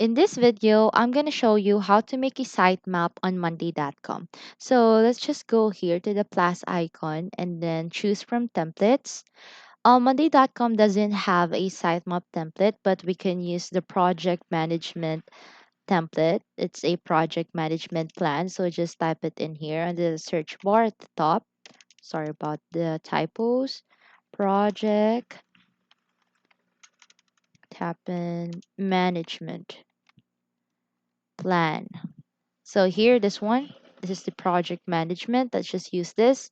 In this video, I'm going to show you how to make a sitemap on monday.com. So let's just go here to the plus icon and then choose from templates. Monday.com doesn't have a sitemap template, but we can use the project management template. It's a project management plan. So just type it in here under the search bar at the top. Sorry about the typos. Project happen management plan. So here, this is the project management. Let's just use this.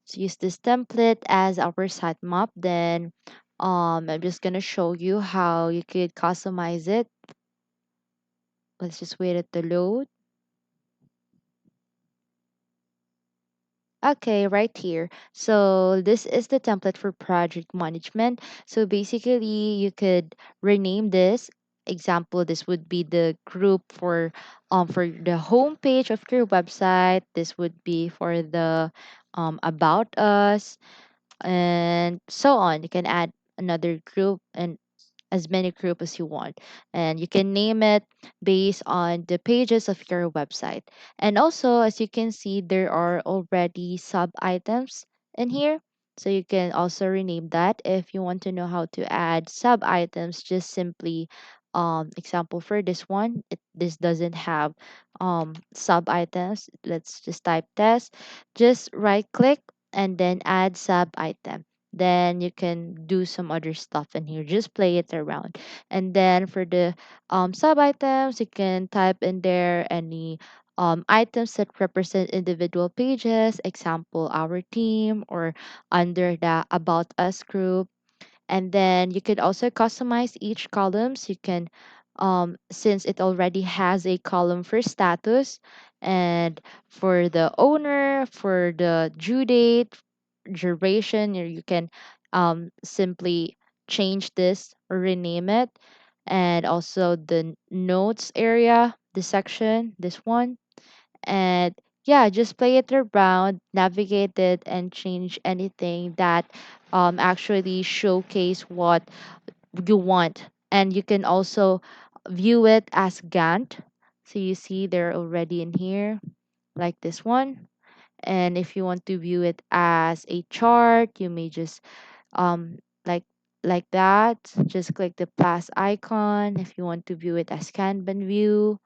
Let's use this template as our sitemap. Then I'm just gonna show you how you could customize it. Let's just wait it to load. Okay, right here. So this is the template for project management. So basically, you could rename this. Example, this would be the group for the home page of your website. This would be for the about us and so on. You can add another group and as many group as you want, and you can name it based on the pages of your website. And also, as you can see, there are already sub items in here, so you can also rename that. If you want to know how to add sub items, just simply example for this one, this doesn't have sub items. Let's just type test, just right click and then add sub item. Then you can do some other stuff in here, just play it around. And then for the sub items, you can type in there any items that represent individual pages, example our team, or under the about us group. And then you could also customize each columns. You can since it already has a column for status and for the owner, for the due date, duration, or you can simply change this or rename it. And also the notes area, the section, this one. And yeah, just play it around, navigate it, and change anything that actually showcase what you want. And you can also view it as Gantt. So you see they're already in here, like this one. And if you want to view it as a chart, you may just um like like that. Just click the plus icon. If you want to view it as Kanban view,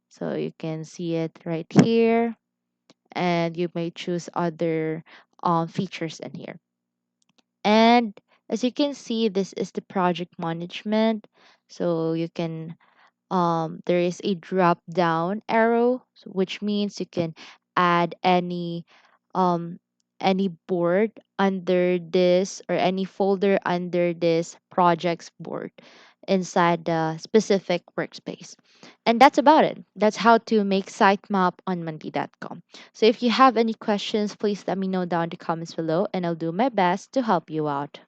so you can see it right here, and you may choose other features in here. And as you can see, this is the project management. So you can there is a drop down arrow, which means you can add um, any board under this or any folder under this projects board inside the specific workspace. And that's about it. That's how to make sitemap on monday.com. So if you have any questions, please let me know down in the comments below and I'll do my best to help you out.